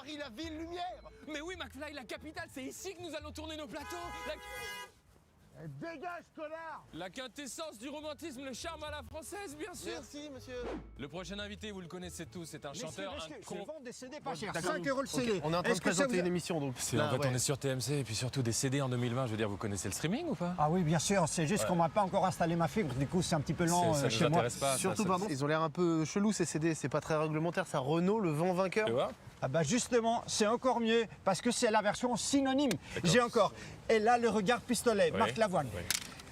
Paris, la ville lumière. Mais oui, McFly, la capitale, c'est ici que nous allons tourner nos plateaux. Dégage, connard. La quintessence du romantisme, le charme à la française, bien sûr. Merci, monsieur. Le prochain invité, vous le connaissez tous, c'est un chanteur, un Je con. vends des CD pas cher, 5 € le CD. Okay. On est en train de présenter une émission, donc En fait, on est sur TMC et puis surtout des CD en 2020. Je veux dire, vous connaissez le streaming ou pas? Ah oui, bien sûr, c'est juste qu'on m'a pas encore installé ma fibre, du coup c'est un petit peu lent Ça chez nous moi. intéresse pas. Surtout, pardon, ils ont l'air un peu chelous ces CD, c'est pas très réglementaire, ça Renault, le vent vainqueur. Tu vois? Ah bah justement, c'est encore mieux, parce que c'est la version synonyme. J'ai encore, et là le regard pistolet, Ouais. Marc Lavoine. Ouais.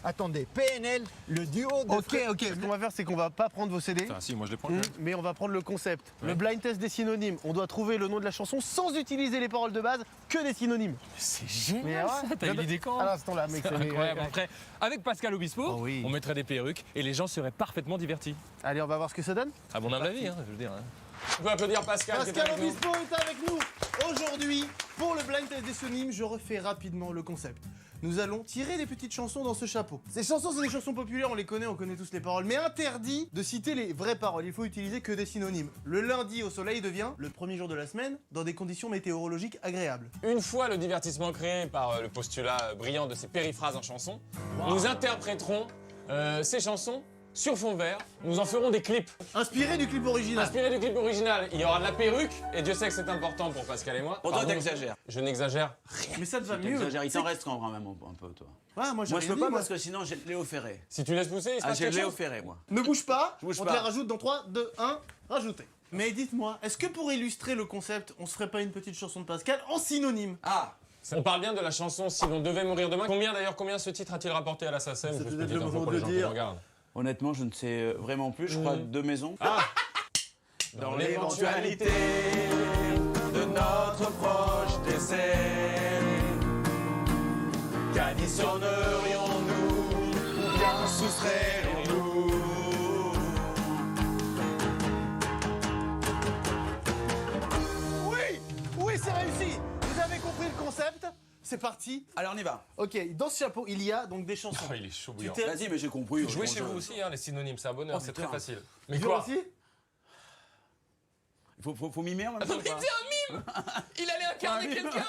Attendez, PNL, le duo de... Ok, ce qu'on va faire, c'est qu'on va pas prendre vos CD, Enfin, si, moi je les prends. mais on va prendre le concept. Ouais. Le blind test des synonymes. On doit trouver le nom de la chanson sans utiliser les paroles de base, que des synonymes. C'est génial Mais ça, t'as eu l'idée quand? À l'instant là, mec, C'est incroyable. Après, avec Pascal Obispo, Oh oui. on mettrait des perruques et les gens seraient parfaitement divertis. Allez, on va voir ce que ça donne. À mon humble avis, je veux dire. On peut applaudir Pascal. qui est Pascal avec nous. Obispo est avec nous. Aujourd'hui, pour le blind test des synonymes, je refais rapidement le concept. Nous allons tirer des petites chansons dans ce chapeau. Ces chansons, c'est des chansons populaires, on connaît tous les paroles, mais interdit de citer les vraies paroles. Il faut utiliser que des synonymes. Le lundi au soleil devient le premier jour de la semaine dans des conditions météorologiques agréables. Une fois le divertissement créé par le postulat brillant de ces périphrases en chanson, nous interpréterons ces chansons sur fond vert. Nous en ferons des clips. Inspiré du clip original. Inspiré du clip original, il y aura de la perruque, et Dieu sait que c'est important pour Pascal et moi. Pour toi, Pardon, t'exagères. Je n'exagère rien. Mais ça te va mieux. T'exagères. Il t'en reste quand même un peu, toi. Ouais, moi, j'ai Moi, je rien peux dit, pas parce que sinon, j'ai Léo Ferré. Si tu laisses pousser, il se Ah, passe j'ai quelque Léo chose. Ferré, moi. Ne bouge pas, Je bouge on pas. te les rajoute dans 3, 2, 1, rajouter. Mais dites-moi, est-ce que pour illustrer le concept, on se ferait pas une petite chanson de Pascal en synonyme? Ah, On parle bien de la chanson Si l'on devait mourir demain. Combien ce titre a-t-il rapporté à la SACEM? C'est Juste peut-être petite le info moment pour de les gens qui dire. nous regardent. honnêtement, je ne sais vraiment plus. Je crois deux maisons. Dans l'éventualité de notre proche décès, qu'additionnerions-nous ou bien soustraions-nous? Oui, c'est réussi. Vous avez compris le concept? C'est parti. Allez, on y va. Ok, dans ce chapeau, il y a donc des chansons. Oh, il est chaud Tu bouillant. t'es- Vas-y, mais j'ai compris. Jouez Bon, chez vous aussi, les synonymes, c'est un bonheur, c'est très putain. facile. Mais Dur quoi? aussi? Faut mimer en même temps. Attends, ou pas c'est un mime. Il allait incarner quelqu'un.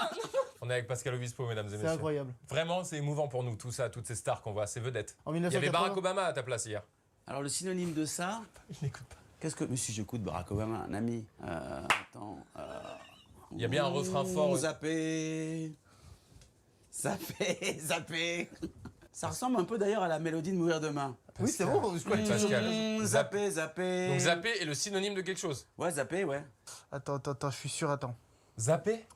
On est avec Pascal Obispo, mesdames et C'est messieurs. incroyable. Vraiment, c'est émouvant pour nous, tout ça, toutes ces stars qu'on voit, ces vedettes. En Il y avait 1980. Barack Obama à ta place hier. Alors, le synonyme de ça, Il n'écoute pas. qu'est-ce que. Mais si j'écoute Barack Obama, un ami. Attends. Il y a bien un refrain fort. Zapper. Zapper, zapper. Ça ressemble un peu d'ailleurs à la mélodie de Mourir demain. Oui, c'est bon. je crois que tu- Pascal. Zapper, zapper. Donc zapper est le synonyme de quelque chose. Ouais, zapper, ouais. Attends, je suis sûr, attends. Zapper?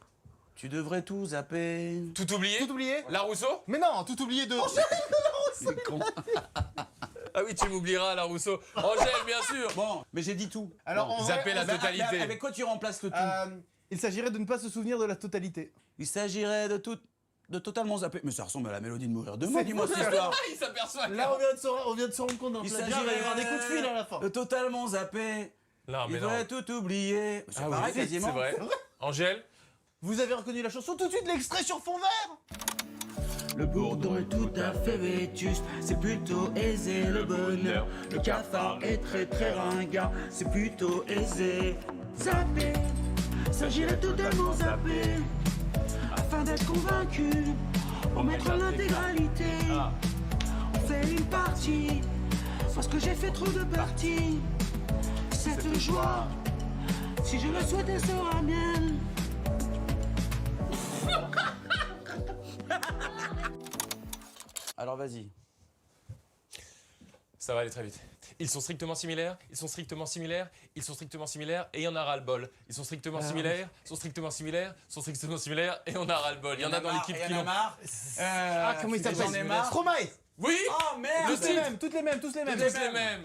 Tu devrais tout zapper. Tout oublié? Tout oublié? La Rousseau? Mais non, tout oublié de... C'est con. Ah oui, tu m'oublieras, la Rousseau. Angèle, bien sûr. Bon, mais j'ai dit tout. Alors, Bon. en Zapper la Mais totalité. avec quoi tu remplaces le tout? il s'agirait de ne pas se souvenir de la totalité. Il s'agirait de totalement zapper. Mais ça ressemble à la mélodie de Mourir demain, C'est dis-moi fou, cette ça. histoire. Ah, il s'aperçoit. Là, on vient de se rendre compte d'un Il plagiat, il va y avoir des coups de fil à la fin. de totalement zapper. Non, Il mais non. devrait tout oublier. C'est Ah oui, pareil c'est quasiment. vrai. Angèle? Vous avez reconnu la chanson, tout de suite l'extrait sur fond vert. Le bourdon est tout à fait vétuste, c'est plutôt aisé le bonheur. Le cafard est très très ringard, c'est plutôt aisé. Zapper, s'agirait totalement zapper, afin d'être convaincu, on mettra l'intégralité. On fait une partie, parce que j'ai fait trop de parties. Cette joie, si je le souhaite, elle sera mienne. Alors vas-y. Ça va aller très vite. Ils sont strictement similaires, ils sont strictement similaires, ils sont strictement similaires, et il y en a ras-le-bol. Ils sont strictement similaires, sont strictement similaires, sont strictement similaires, et on a ras-le-bol. Il y en a dans l'équipe qui Il y en a l'ont. marre. Ah, comment il s'appelle? J'en ai marre. Stromae. Oui! Oh merde. Toutes les mêmes, toutes les mêmes, tous les mêmes. Tous les mêmes.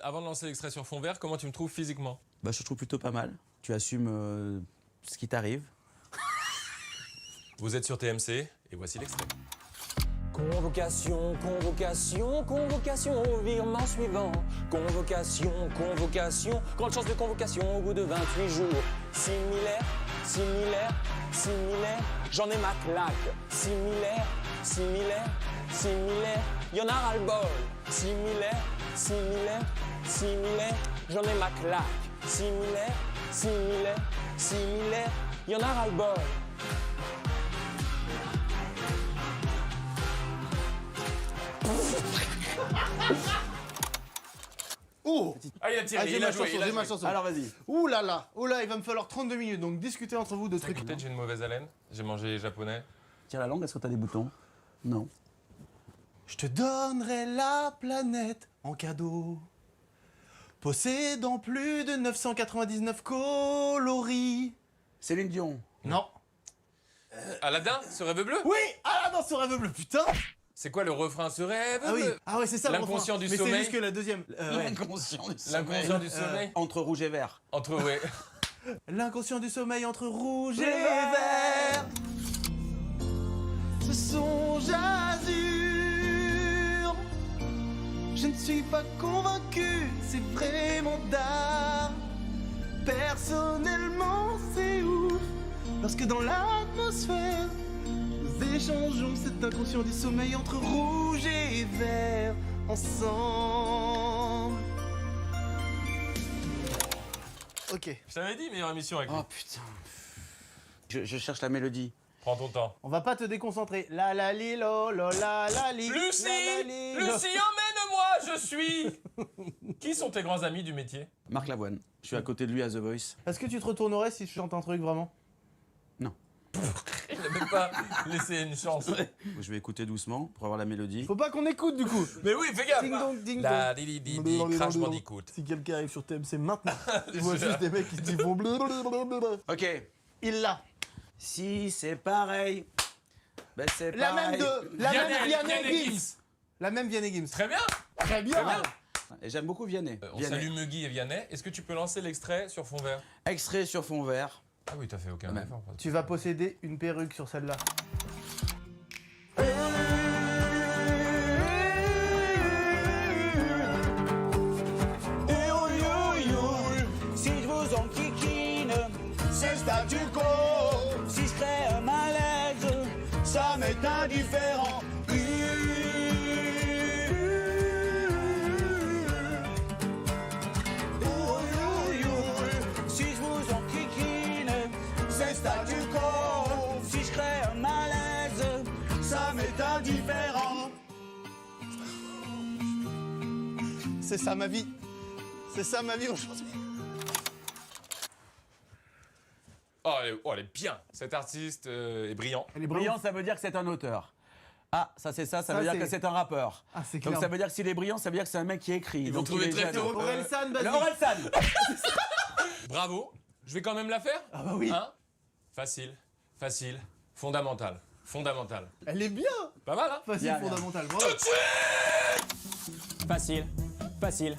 Avant de lancer l'extrait sur fond vert, comment tu me trouves physiquement? Bah, je te trouve plutôt pas mal. Tu assumes ce qui t'arrive. Vous êtes sur TMC, et voici l'extrait. Convocation, convocation, convocation au virement suivant. Convocation, convocation, grande chance de convocation au bout de 28 jours. Similaire, similaire, similaire, j'en ai ma claque. Similaire, similaire, similaire, y'en a ras-le-bol. Similaire, similaire, similaire, j'en ai ma claque. Similaire, similaire, similaire, y en a ras-le-bol. Oh Ah, il a tiré, j'ai il ma a joué, chanson, il a j'ai ma joué. chanson. Alors vas-y. Ouh là là, il va me falloir 32 minutes, donc discutez entre vous de trucs. Peut-être j'ai une mauvaise haleine, j'ai mangé japonais. Tire la langue, est-ce que t'as des boutons? Non. Je te donnerai la planète en cadeau, possédant plus de 999 coloris. Céline Dion. Non. Aladdin, ce rêve bleu? Oui, ah dans ce rêve bleu, putain. C'est quoi le refrain, ce rêve Ah oui, bleu? ah ouais, c'est ça. le L'inconscient refrain. du Mais sommeil. c'est juste que la deuxième. Ouais. L'inconscient du sommeil. L'inconscient du sommeil. Entre rouge et vert. Entre, ouais. L'inconscient du sommeil entre rouge et vert. Ce songe azur. Je ne suis pas convaincu, c'est vraiment d'art. Personnellement, c'est ouf. Lorsque dans l'atmosphère, nous échangeons cet inconscient du sommeil entre rouge et vert ensemble. Ok. Je t'avais dit, meilleure émission avec lui. Oh putain. Je cherche la mélodie. Prends ton temps. On va pas te déconcentrer. La la li lo lo la la li. Lucie! la, la, li, lo. Lucie, emmène-moi, je suis! Qui sont tes grands amis du métier? Marc Lavoine. Je suis à côté de lui à The Voice. Est-ce que tu te retournerais si je chante un truc vraiment? Non. Il n'a même pas laissé une chance. Je vais écouter doucement pour avoir la mélodie. Faut pas qu'on écoute du coup. Mais oui, fais gaffe! Ding dong, ding La dong. di di di di, Crash Bandicoot. Si quelqu'un arrive sur TMC maintenant, je vois juste des mecs qui se disent bon blablabla. Ok. Il l'a. Si c'est pareil, ben c'est La pareil. même de. La même Vianney Gims. Gims. La même Vianney Gims. Très bien! Très bien. Très bien. Et j'aime beaucoup Vianney. On Vianney. salue Muggy et Vianney. Est-ce que tu peux lancer l'extrait sur fond vert? Extrait sur fond vert. Ah oui, t'as fait aucun même. effort. Tu vas posséder une perruque sur celle-là. Si je vous enquiquine, c'est statu quo. Si je crée un malaise, ça m'est indifférent. Si je vous enquiquine, c'est statu quo. Si je crée un malaise, ça m'est indifférent. C'est ça ma vie. C'est ça ma vie aujourd'hui. Elle est bien. Cet artiste est brillant. Elle est Brillant, ça veut dire que c'est un auteur. Ah, ça veut Ça, dire c'est- que c'est un rappeur. Ah, c'est Donc clair. ça veut dire que s'il est brillant, ça veut dire que c'est un mec qui écrit. vont Donc trouver il est très jeune. tôt. Orelsan, vas-y. Orelsan. Bravo. Je vais quand même la faire. Ah bah oui. Hein? Facile, facile, fondamental, fondamental. Elle est bien. Pas mal, hein? Facile, Bien, bien. fondamental. Bravo. Facile, facile,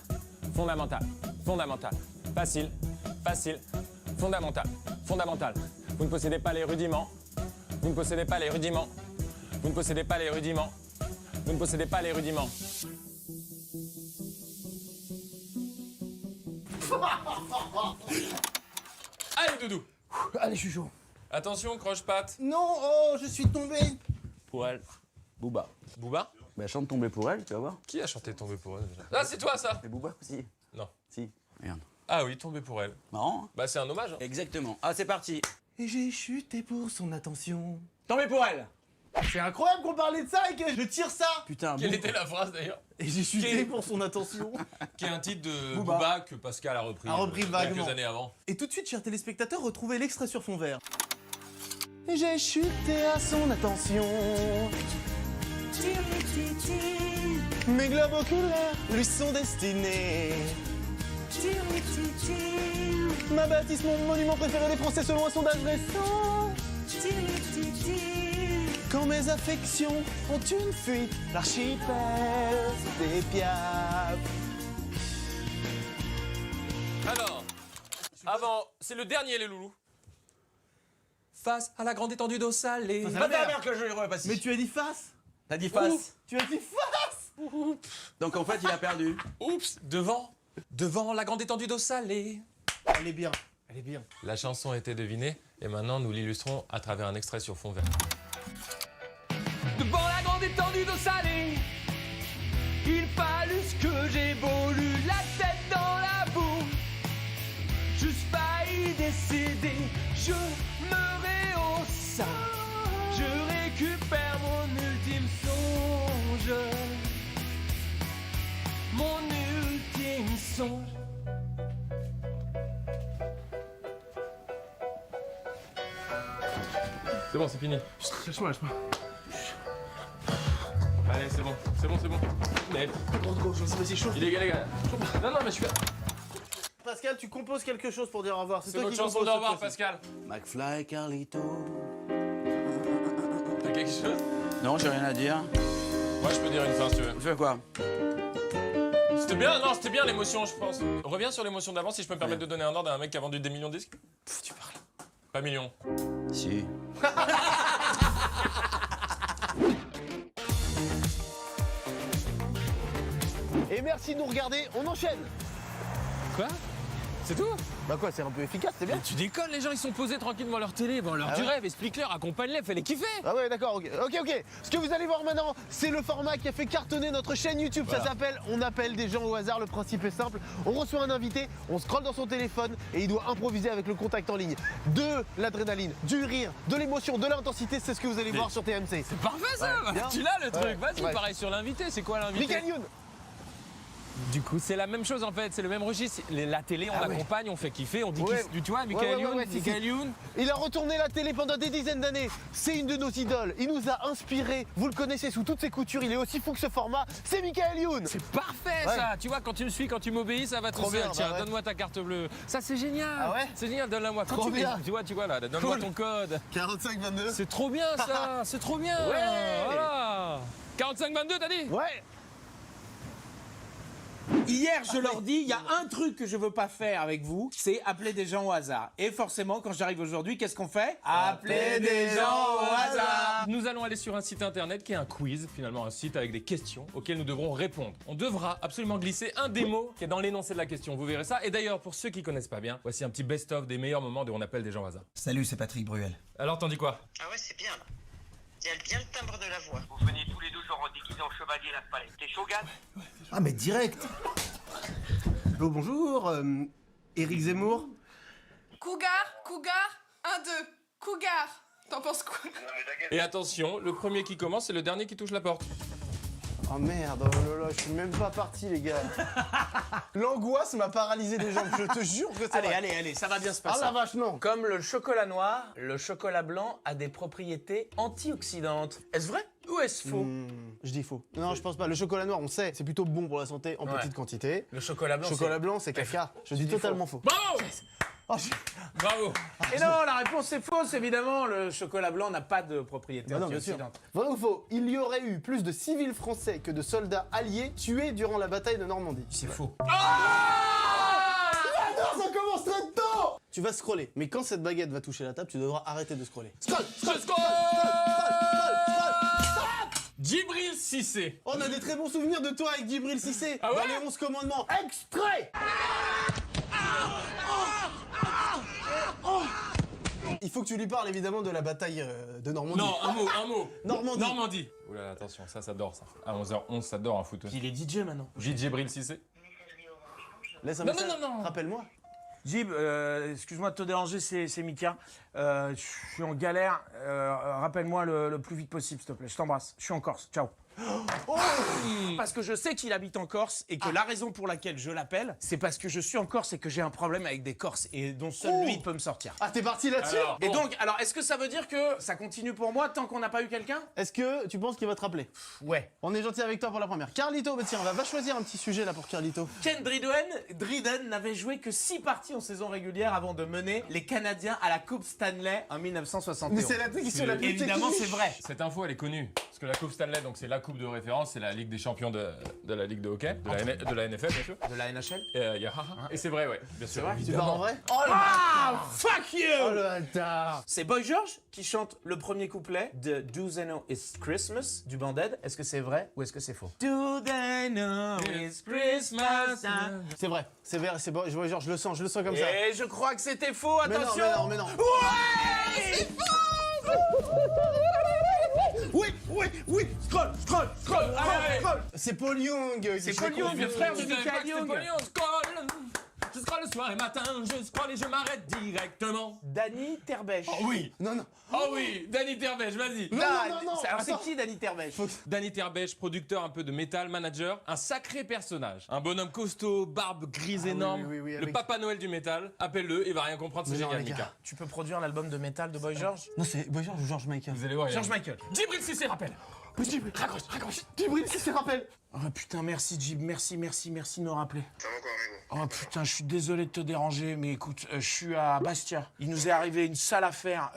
fondamental, fondamental, facile, facile, fondamental, fondamental. Vous ne possédez pas les rudiments, vous ne possédez pas les rudiments, vous ne possédez pas les rudiments, vous ne possédez pas les rudiments. Allez, Doudou. Allez, je suis chaud. Attention, croche-patte. Non, oh, je suis tombé. Pour elle. Booba. Booba. Bah chante tomber pour elle, tu vas voir. Qui a chanté Tomber pour elle déjà? Ah, c'est toi, ça. Et Booba aussi. Non. Si. Regarde. Ah oui, Tomber pour elle. Marrant. Hein. Bah, c'est un hommage. Hein. Exactement. Ah, c'est parti. Et j'ai chuté pour son attention. Tomber pour elle. C'est incroyable qu'on parlait de ça et que je tire ça. Putain. Quelle Booba. était la phrase d'ailleurs? Et j'ai chuté Quel- pour son attention. Qui est un titre de Booba. Booba que Pascal a repris, quelques vaguement. années avant. Et tout de suite, chers téléspectateurs, retrouvez l'extrait sur fond vert. Et j'ai chuté à son attention. Mes globes oculaires lui sont destinés. Ma bâtisse, mon monument préféré des Français selon un sondage récent. Quand mes affections ont une fuite, l'archipel des Piaf. Alors, avant, c'est le dernier, les loulous. Face à la grande étendue d'eau salée. Face à Pas la mer. ta mère que je lui repasse. Mais tu as dit face. T'as dit face. Ouf, tu as dit face. Donc en fait, il a perdu. Oups, devant la grande étendue d'eau salée. Elle est bien, elle est bien. La chanson a été devinée et maintenant nous l'illustrons à travers un extrait sur fond vert. Devant la grande étendue d'eau salée, il fallut que j'évolue la tête dans la boue. Juste failli suis décédé, je me rehausse, je récupère mon ultime songe, mon ultime songe. C'est bon, c'est fini. Lâche-moi, lâche-moi. Allez, c'est bon, c'est bon, c'est bon. Mais Vas-y, chauffe. il est gars. Non, non, mais je suis. Pascal, tu composes quelque chose pour dire au revoir. C'est toi notre qui chanson compose de au revoir, cette fois-ci. Pascal. McFly, Carlito. T'as quelque chose? Non, j'ai rien à dire. Moi, je peux dire une fin si tu veux. Tu fais quoi? C'était bien, non, c'était bien l'émotion, je pense. Reviens sur l'émotion d'avant, si je peux me permettre de donner un ordre à un mec qui a vendu des millions de disques. Tu parles. Pas millions. Si. Et merci de nous regarder, on enchaîne. Quoi? C'est tout? Bah quoi, c'est un peu efficace, c'est bien. Tu déconnes, les gens ils sont posés tranquilles devant leur télé, devant leur Ah du ouais rêve, explique-leur, accompagne-les, fais-les kiffer. Ah ouais, d'accord, ok. Ce que vous allez voir maintenant, c'est le format qui a fait cartonner notre chaîne YouTube. Voilà. Ça s'appelle On appelle des gens au hasard. Le principe est simple. On reçoit un invité, on scrolle dans son téléphone et il doit improviser avec le contact en ligne. De l'adrénaline, du rire, de l'émotion, de l'intensité, c'est ce que vous allez voir sur TMC. C'est parfait ça. Ouais, bien. Tu l'as le truc, Ouais, vas-y, ouais. pareil sur l'invité, c'est quoi l'invité? Michael Youn. Du coup, c'est la même chose en fait, c'est le même registre. La télé, on Ah ouais. l'accompagne, on fait kiffer, on dit Ouais. tu vois, Michael Youn, si, si. Michael Youn. Il a retourné la télé pendant des dizaines d'années. C'est une de nos idoles. Il nous a inspirés. Vous le connaissez sous toutes ses coutures. Il est aussi fou que ce format. C'est Michael Youn. C'est parfait Ouais. ça. Tu vois, quand tu me suis, quand tu m'obéis, ça va tout Trop seul. bien, Tiens, bah ouais. donne-moi ta carte bleue. Ça c'est génial. Ah ouais C'est génial, donne-la-moi. Quand Trop tu bien. tu vois là, donne-moi ton code. 45-22. C'est trop bien ça, c'est trop bien. Ouais. Voilà. 45-22 t'as dit? Ouais. Hier, je leur dis, il y a un truc que je veux pas faire avec vous, c'est appeler des gens au hasard. Et forcément, quand j'arrive aujourd'hui, qu'est-ce qu'on fait? Appeler des gens au hasard. Nous allons aller sur un site internet qui est un quiz, finalement un site avec des questions auxquelles nous devrons répondre. On devra absolument glisser un des mots qui est dans l'énoncé de la question, vous verrez ça. Et d'ailleurs, pour ceux qui connaissent pas bien, voici un petit best-of des meilleurs moments de On appelle des gens au hasard. Salut, c'est Patrick Bruel. Alors t'en dis quoi? Ah ouais, c'est bien là. Il y a bien le timbre de la voix. Vous venez tous les deux genre déguisés en chevalier la palette. T'es chaud, Gad? Ah, mais direct. Allô, bonjour. Éric Zemmour. Cougar, 1, 2. Cougar. T'en penses quoi? Et attention, le premier qui commence, c'est le dernier qui touche la porte. Oh merde, oh là là, je suis même pas parti, les gars. L'angoisse m'a paralysé des jambes, je te jure que c'est vrai. Allez, ça va bien se Ah passer. la vache, non. Comme le chocolat noir, le chocolat blanc a des propriétés antioxydantes. Est-ce vrai ou est-ce faux? Je dis faux. Non, je pense pas. Le chocolat noir, on sait, c'est plutôt bon pour la santé en Ouais. petite quantité. Le chocolat blanc, Chocolat blanc, c'est caca. Je dis totalement faux. Bravo. Oh, Bravo. Et non, la réponse est fausse, évidemment. Le chocolat blanc n'a pas de propriétés Bah non, bien sûr. antioxydantes. Vrai ou faux? Il y aurait eu plus de civils français que de soldats alliés tués durant la bataille de Normandie. C'est faux. Ah non, ça commence très tôt. Tu vas scroller, mais quand cette baguette va toucher la table, tu devras arrêter de scroller. Scroll, scroll, scroll, Djibril Cissé. On a des très bons souvenirs de toi avec Djibril Cissé. Ah ouais dans les 11 commandements. Extrait. Il faut que tu lui parles évidemment de la bataille de Normandie. Non, un mot. Normandie. Normandie. Oula, attention, ça dort ça. À 11h11, ça dort un foot. Il est DJ maintenant. Djibril Cissé. Laisse un Non, message. non. Rappelle-moi. Jib, excuse-moi de te déranger, c'est Mika. Je suis en galère. Rappelle-moi le plus vite possible, s'il te plaît. Je t'embrasse. Je suis en Corse. Ciao. Parce que je sais qu'il habite en Corse et que la raison pour laquelle je l'appelle, c'est parce que je suis en Corse et que j'ai un problème avec des Corses et dont seul lui peut me sortir. Ah, t'es parti là-dessus? Alors, Et bon. donc, alors, est-ce que ça veut dire que ça continue pour moi tant qu'on n'a pas eu quelqu'un? Est-ce que tu penses qu'il va te rappeler? Ouais. On est gentil avec toi pour la première. Carlito, bah tiens, va choisir un petit sujet là pour Carlito. Ken Dryden n'avait joué que 6 parties en saison régulière avant de mener les Canadiens à la Coupe Stanley en 1971. Mais c'est la question la plus Évidemment, technique. c'est vrai. Cette info, elle est connue. Parce que la Coupe Stanley, donc c'est la coupe de référence, c'est la Ligue des champions de la Ligue de hockey, de la NFL, bien sûr. De la NHL. Et c'est vrai, ouais, bien sûr. Tu pars en vrai? Oh Ah, fuck you! Oh le bâtard. C'est Boy George qui chante le premier couplet de Do They Know It's Christmas du Banded. Est-ce que c'est vrai ou est-ce que c'est faux? Do they know it's Christmas? C'est vrai, c'est bon, genre, je le sens comme ça. Et je crois que c'était faux, Mais non, attention! mais non. Ouais! C'est faux! Oui! Scroll! Allez, scroll! C'est Paul Young. C'est Paul Young, le frère de Michael Young. Je scroll le soir et matin, je scroll et je m'arrête directement. Dany Terbèche. Oh oui. Non, non. Oh oui, Dany Terbèche, vas-y. Non, non, non. Alors Attends. c'est qui Dany Terbèche? Dany Terbèche, producteur un peu de métal, manager, un sacré personnage. Un bonhomme costaud, barbe grise énorme, oui, le avec- Papa Noël du métal. Appelle-le, il va rien comprendre, c'est Mais non, génial, les gars. Mika. Tu peux produire l'album de métal de Boy George? Non, c'est Boy George ou George Michael. Vous allez voir, il y a- George Michael. Djibril Cissé, rappelle. Raccroche. Djibril, si c'est rappel. Oh putain, merci Jib, merci de me rappeler. Ça va quoi, amigo? Oh putain, je suis désolé de te déranger, mais écoute, je suis à Bastia. Il nous est arrivé une sale affaire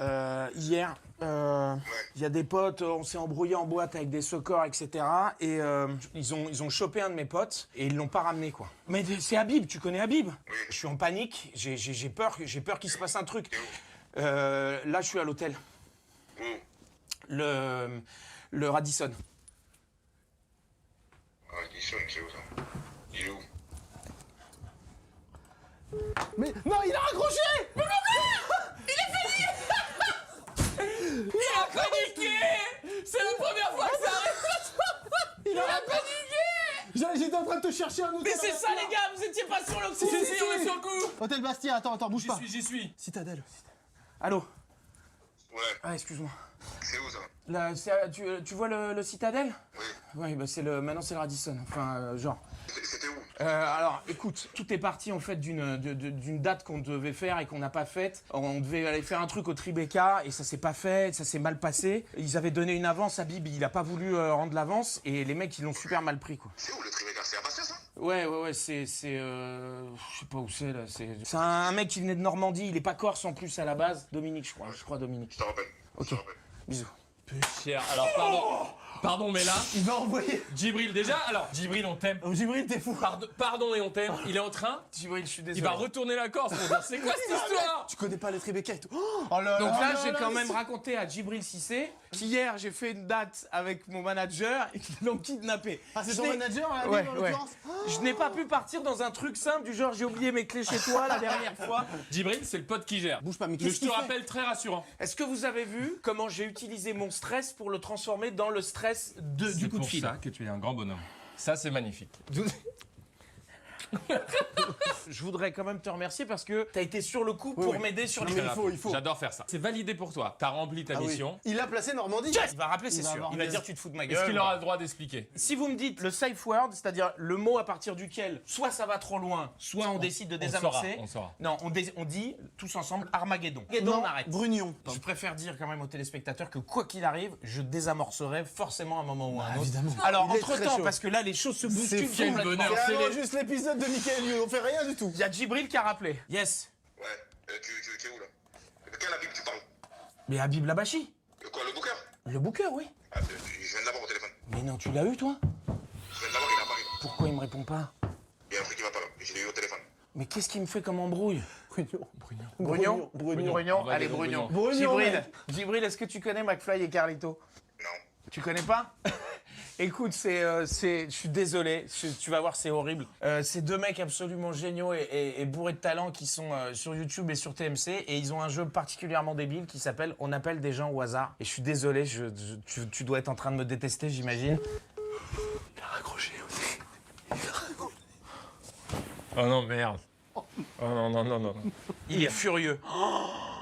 hier. Il y a des potes, on s'est embrouillé en boîte avec des socors, etc. Et ils ont chopé un de mes potes et ils l'ont pas ramené, quoi. Mais c'est Habib, tu connais Habib? Je suis en panique, j'ai peur qu'il se passe un truc. Là, je suis à l'hôtel. Où? Le Radisson. Ah, il sonne, c'est où ça? Il est où? Mais non, il a raccroché. Il a paniqué. C'est la première fois que ça arrive. Il a paniqué. J'étais en train de te chercher un autre. Mais c'est ça, les gars, vous étiez pas sur le coup. Si, on est sur le coup. Hôtel Bastia, attends, bouge pas. J'y suis. Citadelle. Allô? Ouais, Ah, excuse-moi. c'est où ça? Là, tu vois le Citadel? Oui. Oui, bah maintenant c'est le Radisson, enfin genre. C'était où? Alors, écoute, tout est parti en fait d'une date qu'on devait faire et qu'on n'a pas faite. On devait aller faire un truc au Tribeca et ça s'est pas fait, ça s'est mal passé. Ils avaient donné une avance à Bib, il a pas voulu rendre l'avance et les mecs ils l'ont super mal pris, quoi. C'est où le Tribeca? C'est à Bastia, ça? Ouais, je sais pas où c'est là. C'est un mec qui venait de Normandie, il est pas corse en plus à la base. Dominique, je crois Dominique. Je te rappelle. Ok. Je te rappelle. Bisous. Cher. Alors, pardon, mais là, Il va envoyer. Djibril, déjà, alors, Djibril, on t'aime. Oh, Djibril, t'es fou. Pardon et on t'aime. Il est en train. Djibril, je suis désolé. Il va retourner la Corse pour dire c'est quoi cette histoire. Tu connais pas les Tribeca et tout. Oh là Donc là, j'ai là, quand même raconté à Djibril Cissé qu'hier, j'ai fait une date avec mon manager et qu'ils l'ont kidnappé. Ah, c'est Je ton n'ai- manager, là, Ouais, en ouais. l'occurrence. Je n'ai pas pu partir dans un truc simple du genre j'ai oublié mes clés chez toi la dernière fois. Djibril, c'est le pote qui gère. Bouge pas, mais Mais qu'est-ce je te qu'il fait? rappelle, très rassurant. Est-ce que vous avez vu comment j'ai utilisé mon stress pour le transformer dans le stress du coup de fil? C'est pour ça que tu es un grand bonhomme. Ça, c'est magnifique. Je voudrais quand même te remercier parce que t'as été sur le coup pour oui. m'aider sur Non, les mais rapides. il faut. J'adore faire ça. C'est validé pour toi. T'as rempli ta Ah oui. mission. Il a placé Normandie. Il va rappeler, c'est Il va sûr. avoir Il va des- dire tu te fous de ma gueule. Est-ce qu'il aura le droit d'expliquer? Si vous me dites le safe word, c'est-à-dire le mot à partir duquel soit ça va trop loin, soit on décide de désamorcer. On saura. Non, on dit tous ensemble Armageddon. Armageddon, Non, on arrête. Brugnon. Je préfère dire quand même aux téléspectateurs que quoi qu'il arrive, je désamorcerai forcément à un moment ou à un autre. évidemment. Alors, Il est très entre-temps, chaud. parce que là, les choses se bousculent fou, complètement. bonheur. C'est C'est les- juste l'épisode de Michael Youn, on fait rien du tout. Il y a Djibril qui a rappelé. Yes. Ouais. Tu es où, là? De quel Habib tu parles? Mais Habib Labachi. Quoi, le booker? Le booker, oui. Ah, je viens de l'avoir au téléphone. Mais non, tu l'as eu, toi? Je viens de l'avoir, il est à Paris. Pourquoi il me répond pas? Il y a un truc qui va pas là. Je l'ai eu au téléphone. Mais qu'est-ce qu'il me fait comme embrouille? Brugnon. Brugnon. On va Allez, dire Brugnon. Brugnon, Djibril, mec. Djibril, est-ce que tu connais McFly et Carlito? Non. Tu connais pas? Écoute, je suis désolé, tu vas voir, c'est horrible. C'est deux mecs absolument géniaux et bourrés de talent qui sont sur YouTube et sur TMC et ils ont un jeu particulièrement débile qui s'appelle On appelle des gens au hasard. Et je suis désolé, tu dois être en train de me détester, j'imagine. Il a raccroché aussi. Oh non, merde. Oh non. Il est furieux.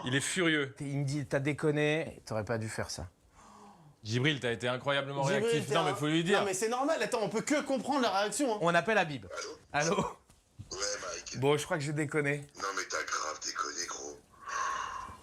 Il est furieux. Il me dit, t'as déconné, t'aurais pas dû faire ça. Djibril, t'as été incroyablement Djibril, réactif. t'es Non, un- mais faut lui dire. Non, mais c'est normal, attends, on peut que comprendre la réaction. Hein. On appelle Habib. Allô? Ouais, Mike. Bon, je crois que j'ai déconné. Non, mais t'as grave déconné, gros.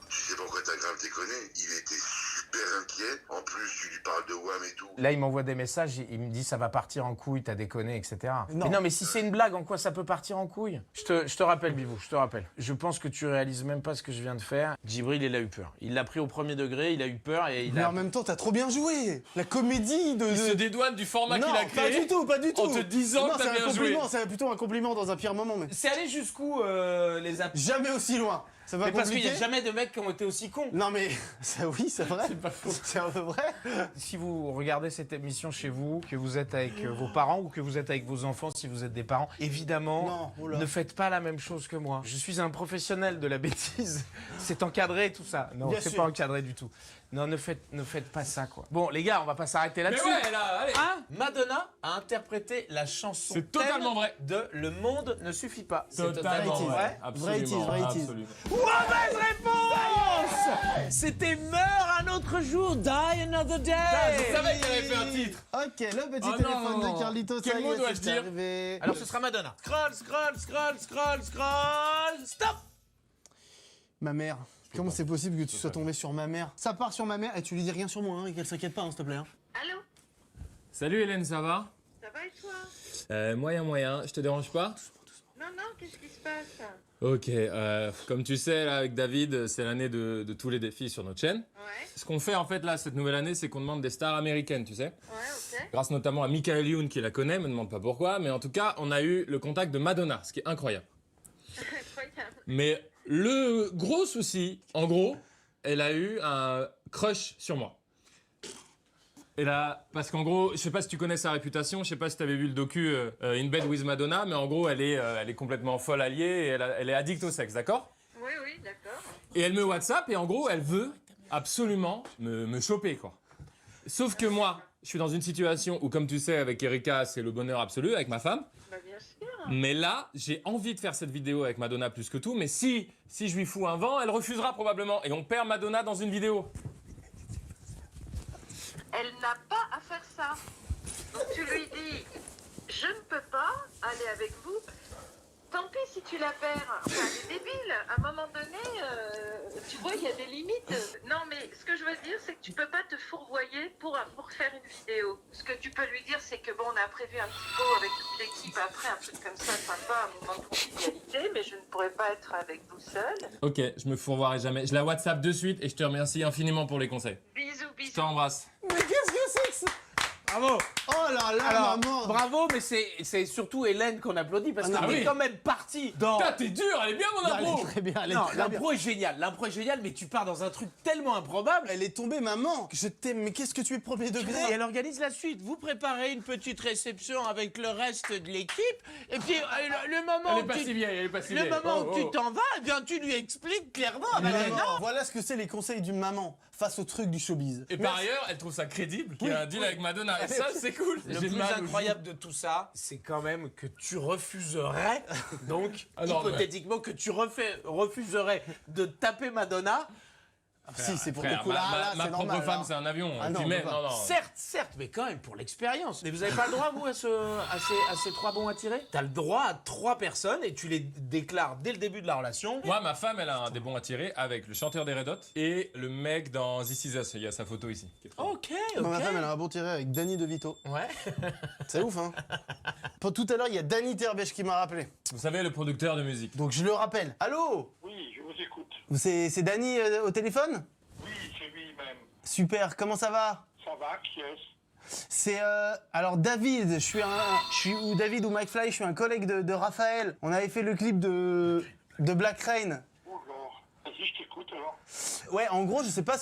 Tu sais pourquoi t'as grave déconné? Il était super inquiet. En plus, tu lui parles de Wham et tout. Là, il m'envoie des messages, il me dit ça va partir en couille, t'as déconné, etc. Non. Mais non, mais si c'est une blague, en quoi ça peut partir en couille? Je te rappelle, Bibou, je te rappelle. Je pense que tu réalises même pas ce que je viens de faire. Djibril, il a eu peur. Il l'a pris au premier degré, il a eu peur et il Mais a... en même temps, t'as trop bien joué. La comédie de. Il se dédouane du format Non, qu'il a pas créé. du tout, pas du tout. En te disant Non, que t'as c'est un bien joué. compliment, c'est plutôt un compliment dans un pire moment, mais. C'est allé jusqu'où, les apps? Jamais aussi loin. C'est pas Mais parce qu'il n'y a compliqué. jamais de mecs qui ont été aussi cons. Non mais ça, oui, c'est vrai. C'est pas faux. C'est un peu vrai. Si vous regardez cette émission chez vous, que vous êtes avec vos parents ou que vous êtes avec vos enfants, si vous êtes des parents, évidemment, Non, oula. ne faites pas la même chose que moi. Je suis un professionnel de la bêtise. C'est encadré tout ça. Non, Bien c'est sûr. pas encadré du tout. Non, ne faites pas ça, quoi. Bon, les gars, on va pas s'arrêter Mais là-dessus. ouais, là, allez. Hein, Madonna a interprété la chanson C'est totalement thème vrai. de Le monde ne suffit pas. C'est Totalement vrai. vrai. Vrai it is, Absolument. vrai it is. Absolument. Mauvaise réponse. C'était Meurs un autre jour, Die Another Day. Je savais qu'il avait fait un titre. Ok, le petit Oh téléphone non. de Carlito, Quel ça y mot est, dois-je c'est dire arrivé. Alors ce sera Madonna. Scroll, scroll, scroll, scroll, scroll. Stop. Ma mère. Comment c'est possible que tu sois tombé sur ma mère? Ça part sur ma mère et tu lui dis rien sur moi, hein, et qu'elle s'inquiète pas, hein, s'il te plaît. Hein. Allô? Salut Hélène, ça va? Ça va et toi? Moyen. Je te dérange pas? Non, qu'est-ce qui se passe? Ok, comme tu sais, là, avec David, c'est l'année de tous les défis sur notre chaîne. Ouais, Ce qu'on fait, en fait, là, cette nouvelle année, c'est qu'on demande des stars américaines, tu sais. ouais, ok. Grâce notamment à Michael Youn, qui la connaît, me demande pas pourquoi, mais en tout cas, on a eu le contact de Madonna, ce qui est incroyable. Incroyable. Mais le gros souci, en gros, elle a eu un crush sur moi. Et là, parce qu'en gros, je sais pas si tu connais sa réputation, je sais pas si tu avais vu le docu In Bed with Madonna, mais en gros, elle est complètement folle alliée et elle est addict au sexe, d'accord? Oui, d'accord. Et elle me WhatsApp et en gros, elle veut absolument me choper, quoi. Sauf que moi, je suis dans une situation où, comme tu sais, avec Erika, c'est le bonheur absolu, avec ma femme. Bah, bien sûr. Mais là, j'ai envie de faire cette vidéo avec Madonna plus que tout, mais si je lui fous un vent, elle refusera probablement. Et on perd Madonna dans une vidéo. Elle n'a pas à faire ça. Donc tu lui dis, je ne peux pas aller avec vous. Tant pis si tu la perds. Enfin, elle est débile. À un moment donné, tu vois, il y a des limites. Non, mais ce que je veux dire, c'est que tu peux pas te fourvoyer pour faire une vidéo. Ce que tu peux lui dire, c'est que bon, on a prévu un petit pot avec toute l'équipe après, un truc comme ça, sympa, un moment de convivialité, mais je ne pourrais pas être avec vous seul. Ok, je me fourvoierai jamais. Je la WhatsApp de suite et je te remercie infiniment pour les conseils. Bisous, Je bisous. t'embrasse. Mais qu'est-ce que c'est que ça? Bravo. Oh là là, Alors, maman. bravo, mais c'est surtout Hélène qu'on applaudit parce Ah, qu'elle oui. est quand même partie dans... Putain, t'es dur, elle est bien mon Elle est impro. très bien, elle est Non, très bien. l'impro est géniale. L'impro est géniale, mais tu pars dans un truc tellement improbable. Elle est tombée, maman. Je t'aime, mais qu'est-ce que tu es premier Et degré? elle organise la suite. Vous préparez une petite réception avec le reste de l'équipe. Et puis, le moment Elle est où pas tu... si vieille, elle est pas si Le vieille. moment Oh, où oh. tu t'en vas, eh bien, tu lui expliques clairement. Ah, bah, Maman, non. voilà ce que c'est les conseils d'une maman face au truc du showbiz. Et par ailleurs, elle trouve ça crédible qu'il y ait un deal avec Madonna. Et ça, c'est cool. Le J'ai plus mal au incroyable de tout ça, c'est quand même que tu refuserais, donc Ah non, hypothétiquement que tu refuserais de taper Madonna. Si, c'est pour Frère, le coup là, là, ma c'est propre normal. femme, hein. c'est un avion. Ah Et non, puis on même, peut pas. non. Certes, mais quand même pour l'expérience. Mais vous avez pas le droit, vous, à ces 3 bons à tirer? T'as le droit à 3 personnes et tu les déclares dès le début de la relation. Moi, ma femme, elle a des bons à tirer avec le chanteur des Red Hot et le mec dans This Is Us. Il y a sa photo ici. qui est très Ok, Moi, ma femme, elle ok. a un bon tiré avec Danny DeVito. Ouais. C'est ouf, hein. Pour tout à l'heure, il y a Danny Terbech qui m'a rappelé. Vous savez, le producteur de musique. Donc je le rappelle. Allô? Oui, je vous écoute. C'est Danny au téléphone? Oui, c'est lui-même. Super, comment ça va? Ça va, qui est-ce? C'est alors David, ou David ou McFly, je suis un collègue de Raphaël. On avait fait le clip de Black Rain. Bonjour. Vas-y, je t'écoute alors. Ouais, en gros, je sais pas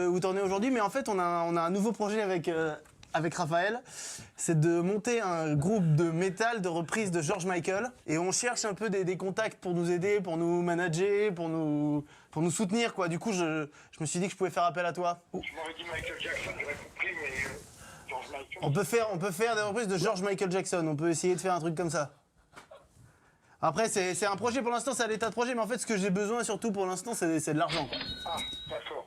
où t'en es aujourd'hui, mais en fait, on a un nouveau projet avec Raphaël. C'est de monter un groupe de métal de reprise de George Michael. Et on cherche un peu des contacts pour nous aider, pour nous manager, pour nous soutenir, quoi. Du coup, je me suis dit que je pouvais faire appel à toi. Tu m'aurais dit Michael Jackson, j'aurais compris, mais George Michael. On peut faire des reprises de George Michael Jackson. On peut essayer de faire un truc comme ça. Après, c'est un projet pour l'instant, c'est à l'état de projet, mais en fait, ce que j'ai besoin surtout pour l'instant, c'est de l'argent, quoi. Ah, d'accord.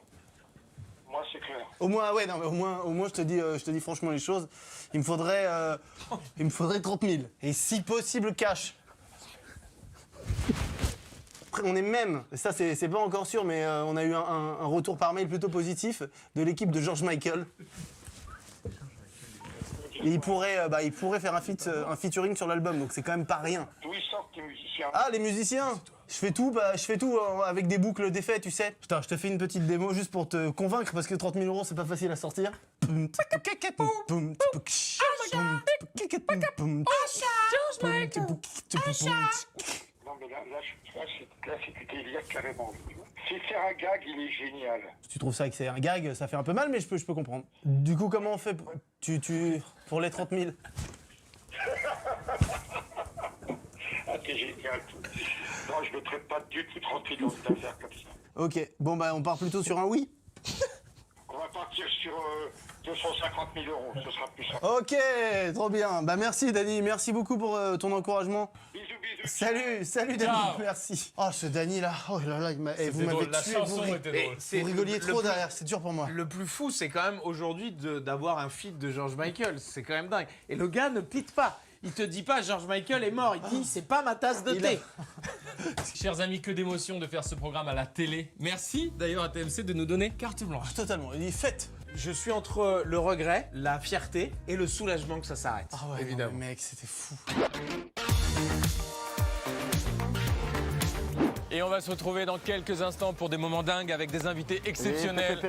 Moi, c'est clair. Au moins, ouais, non, mais au moins, je te dis franchement les choses. Il me faudrait 30 000. Et si possible, cash. Après, on est même, ça c'est pas encore sûr, mais on a eu un retour par mail plutôt positif de l'équipe de George Michael. Et il pourrait faire un featuring sur l'album, donc c'est quand même pas rien. D'où ils sortent, tes musiciens? Ah, les musiciens! Je fais tout avec des boucles d'effets, tu sais. Putain, je te fais une petite démo juste pour te convaincre, parce que 30 000 €, c'est pas facile à sortir. Non, mais là c'est du délire carrément. C'est faire un gag, il est génial. Tu trouves ça que c'est un gag, ça fait un peu mal, mais je peux comprendre. Du coup, comment on fait pour les 30 000? Ah, t'es génial. Non, je ne mettrai pas du tout 30 000 dans une affaire comme ça. Ok, bon bah on part plutôt sur un oui. On va partir sur 250 000 euros, ce sera plus simple. Ok, trop bien. Bah merci Dany, merci beaucoup pour ton encouragement. Bisous, bisous. Salut Dany, merci. Oh ce Dany là, oh là là, vous m'avez La tué, chanson était drôle. vous rigoliez trop derrière, c'est dur pour moi. Le plus fou, c'est quand même aujourd'hui d'avoir un feat de George Michael. C'est quand même dingue. Et le gars ne quitte pas. Il te dit pas George Michael est mort. Il dit c'est pas ma tasse de thé. Chers amis, que d'émotion de faire ce programme à la télé. Merci d'ailleurs à TMC de nous donner carte blanche. Totalement, il est fait. Je suis entre le regret, la fierté et le soulagement que ça s'arrête. Ah ouais, évidemment. non, mais mec, c'était fou. Et on va se retrouver dans quelques instants pour des moments dingues avec des invités exceptionnels.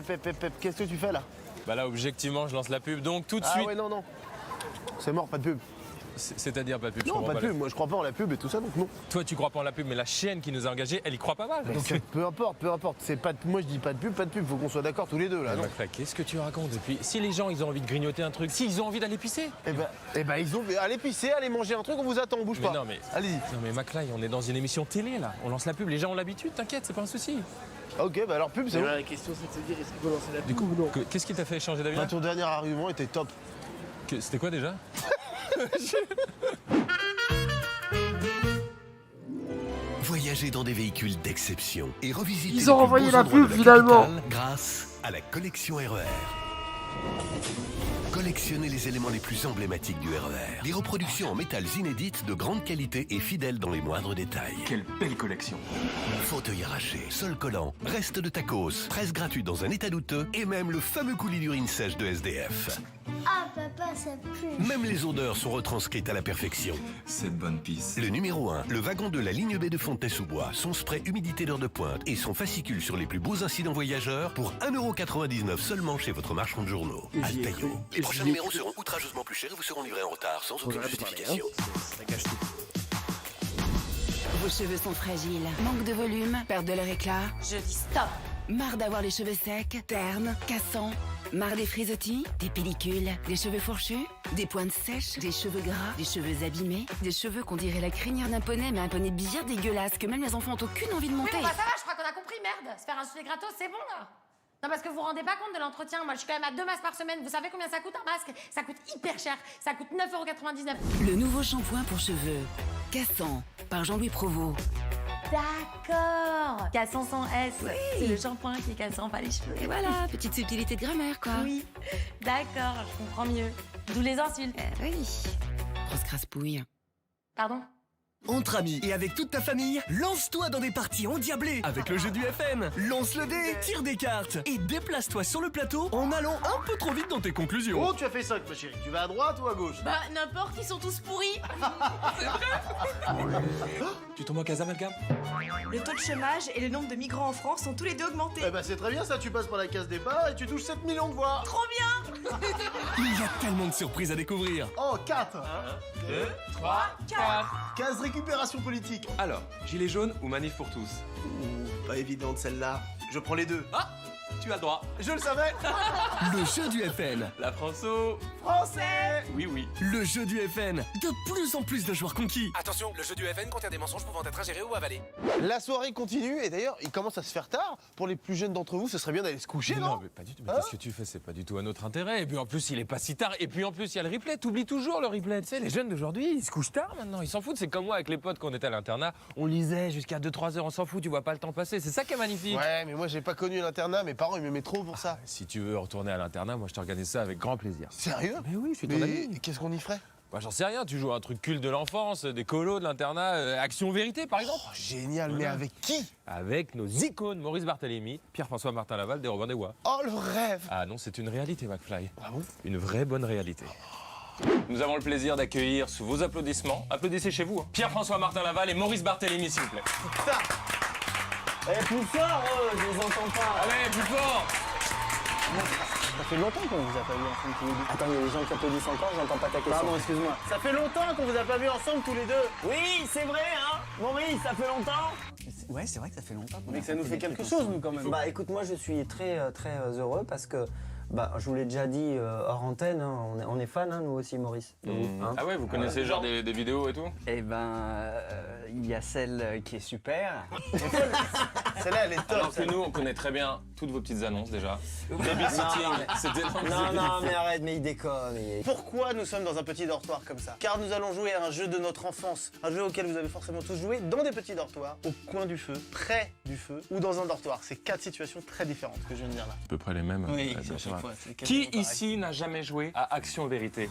Qu'est-ce que tu fais là? Bah là, objectivement, je lance la pub. Donc tout de Ah suite. ouais, non. C'est mort, pas de pub. C'est-à-dire pas de pub, je Non, comprends pas de la- pub. Moi, je crois pas en la pub et tout ça, donc non. Toi, tu crois pas en la pub, mais la chaîne qui nous a engagés, elle y croit pas mal. Mais Donc... peu importe. C'est pas. Moi, je dis pas de pub. Faut qu'on soit d'accord tous les deux là. Non. Qu'est-ce que tu racontes? Et puis, si les gens, ils ont envie de grignoter un truc, s'ils ont envie d'aller pisser. Eh ben, ils ont. Allez pisser, allez manger un truc. On vous attend, on bouge Mais pas. non, mais. Allez-y. Non, mais McFly, on est dans une émission télé là. On lance la pub, les gens ont l'habitude, t'inquiète, c'est pas un souci. Ok, bah alors pub, c'est bon. La question, c'est de se dire est-ce qu'il faut lancer la Du pub coup, ou non? qu'est-ce qui t'a fait changer d'avis Bah, là? ton dernier argument était top. C'était quoi déjà? Voyager dans des véhicules d'exception et revisiter Ils ont les plus envoyé beaux la endroits pub, de la finalement. capitale grâce à la collection RER. Collectionnez les éléments les plus emblématiques du RER. Des reproductions en métal inédites de grande qualité et fidèles dans les moindres détails. Quelle belle collection. Fauteuil arraché, sol collant, restes de tacos, presse gratuite dans un état douteux et même le fameux coulis d'urine sèche de SDF. Ah papa, ça pue. Même les odeurs sont retranscrites à la perfection. Cette bonne pisse. Le numéro 1, le wagon de la ligne B de Fontenay-sous-Bois, son spray humidité d'heure de pointe et son fascicule sur les plus beaux incidents voyageurs pour 1,99€ seulement chez votre marchand de journaux. Altaïo. Les prochains numéros seront outrageusement plus chers et vous seront livrés en retard sans aucune justification. Vos cheveux sont fragiles, manque de volume, perte de leur éclat. Je dis stop. Marre d'avoir les cheveux secs, ternes, cassants. Marre des frisottis, des pellicules, des cheveux fourchus, des pointes sèches, des cheveux gras, des cheveux abîmés, des cheveux qu'on dirait la crinière d'un poney, mais un poney bien dégueulasse que même les enfants ont aucune envie de monter. Oui, bon, bah ça va, je crois qu'on a compris, merde. Se faire insuler gratos, c'est bon, là. Non, parce que vous vous rendez pas compte de l'entretien. Moi, je suis quand même à 2 masques par semaine. Vous savez combien ça coûte un masque? Ça coûte hyper cher. Ça coûte 9,99 €. Le nouveau shampoing pour cheveux, Cassant, par Jean-Louis Provost. D'accord. Cassant sans S. Oui. C'est le shampoing qui est cassant, pas les cheveux. Et voilà, petite subtilité de grammaire, quoi. Oui. D'accord, je comprends mieux. D'où les insultes. Oui. Grosse crasse-pouille. Pardon? Entre amis et avec toute ta famille, lance-toi dans des parties endiablées avec le jeu du FN. Lance le dé, tire des cartes et déplace-toi sur le plateau en allant un peu trop vite dans tes conclusions. Oh, tu as fait 5, ma chérie. Tu vas à droite ou à gauche? Bah, n'importe, ils sont tous pourris. Tu tombes en case amalgame? Le taux de chômage et le nombre de migrants en France sont tous les deux augmentés. Eh ben, c'est très bien ça. Tu passes par la case départ et tu touches 7 millions de voix. Trop bien. Il y a tellement de surprises à découvrir. Oh, 4. 1, 2, 3, 4. Case récupération politique. Alors, gilet jaune ou manif pour tous? Pas évidente celle-là. Je prends les deux. Ah, tu as le droit. Je le savais. Le jeu du FN. La François. Français. Oui, oui. Le jeu du FN. De plus en plus de joueurs conquis. Attention, le jeu du FN contient des mensonges pouvant être ingérés ou avalés. La soirée continue et d'ailleurs, il commence à se faire tard. Pour les plus jeunes d'entre vous, ce serait bien d'aller se coucher, non? Non, mais pas du tout. Mais qu'est-ce que tu fais? C'est pas du tout à notre intérêt. Et puis en plus, il est pas si tard. Et puis en plus, il y a le replay. T'oublies toujours le replay. Tu sais, les jeunes d'aujourd'hui, ils se couchent tard maintenant. Ils s'en foutent. C'est comme moi avec les potes quand on était à l'internat. On lisait jusqu'à 2-3 heures. On s'en fout. Tu vois pas le temps passer. C'est ça qui est magnifique. Ouais, mais moi, j'ai pas connu l'internat. Mes parents, ils m'aimaient trop pour ça. Si tu veux retourner à l'internat, moi je t'organise ça avec grand plaisir. Sérieux? Mais oui, je suis ton ami. Qu'est-ce qu'on y ferait? Bah, j'en sais rien, tu joues à un truc culte de l'enfance, des colos de l'internat, Action Vérité par exemple. Oh, génial, mais avec qui? Avec nos icônes Maurice Barthélémy, Pierre-François Martin Laval, des Robin des Bois. Oh, le rêve! Ah non, c'est une réalité, McFly. Ah bon? Une vraie bonne réalité. Nous avons le plaisir d'accueillir sous vos applaudissements, applaudissez chez vous, hein, Pierre-François Martin Laval et Maurice Barthélémy, s'il vous plaît. Putain! Eh, plus fort, je les entends pas. Allez, plus fort! fait longtemps qu'on vous a pas vu ensemble tous les deux. Attends, il y a des gens qui applaudissent encore, j'entends pas ta question. Pardon, excuse-moi. Ça fait longtemps qu'on vous a pas vu ensemble tous les deux. Oui, c'est vrai, hein Maurice, ça fait longtemps. Ouais, c'est vrai que ça fait longtemps. Mais que ça nous fait quelque chose, nous, quand même. Bah écoute, moi je suis très heureux parce que, bah je vous l'ai déjà dit hors antenne, hein, on est fans, hein, nous aussi, Maurice. de vous, hein. Ah ouais, vous connaissez genre des vidéos et tout? Eh ben, il y a celle qui est super. Celle-là, elle est top. Alors que nous, on connaît très bien toutes vos petites annonces déjà. Babysitting, c'était Non, mais arrête, mais il déconne. Pourquoi nous sommes dans un petit dortoir comme ça? Car nous allons jouer à un jeu de notre enfance, un jeu auquel vous avez forcément tous joué, dans des petits dortoirs, au coin du feu, près du feu, ou dans un dortoir. C'est 4 situations très différentes que je viens de dire là. à peu près les mêmes. Oui, c'est à chaque fois. c'est Qui quasiment pareil. ici n'a jamais joué à Action Vérité?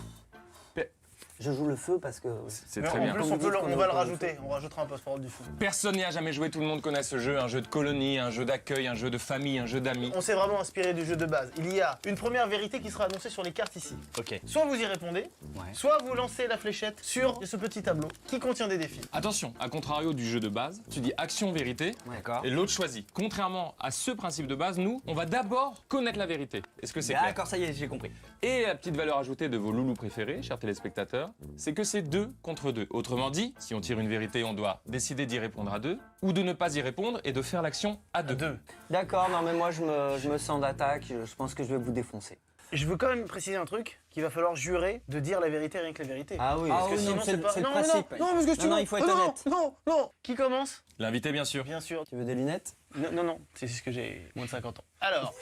Je joue le feu parce que... C'est Mais très en bien. plus, on va le rajouter. On rajoutera un passeport du feu. Personne n'y a jamais joué, tout le monde connaît ce jeu, un jeu de colonie, un jeu d'accueil, un jeu de famille, un jeu d'amis. On s'est vraiment inspiré du jeu de base. Il y a une première vérité qui sera annoncée sur les cartes ici. Ok. Soit vous y répondez, soit vous lancez la fléchette sur ce petit tableau qui contient des défis. Attention, à contrario du jeu de base, tu dis action vérité D'accord. et l'autre choisit. Contrairement à ce principe de base, nous, on va d'abord connaître la vérité. Est-ce que c'est clair? D'accord, ça y est, j'ai compris. Et la petite valeur ajoutée de vos loulous préférés, chers téléspectateurs, c'est que c'est 2 contre 2. Autrement dit, si on tire une vérité, on doit décider d'y répondre à 2 ou de ne pas y répondre et de faire l'action à 2. D'accord, non mais moi je me sens d'attaque, je pense que je vais vous défoncer. Je veux quand même préciser un truc, qu'il va falloir jurer de dire la vérité rien que la vérité. Ah oui, parce que sinon c'est pas... le non, principe. non, parce que tu Non, il faut être honnête. Non. Qui commence? L'invité, bien sûr. Bien sûr. Tu veux des lunettes? Non, c'est ce que j'ai moins de 50 ans. Alors,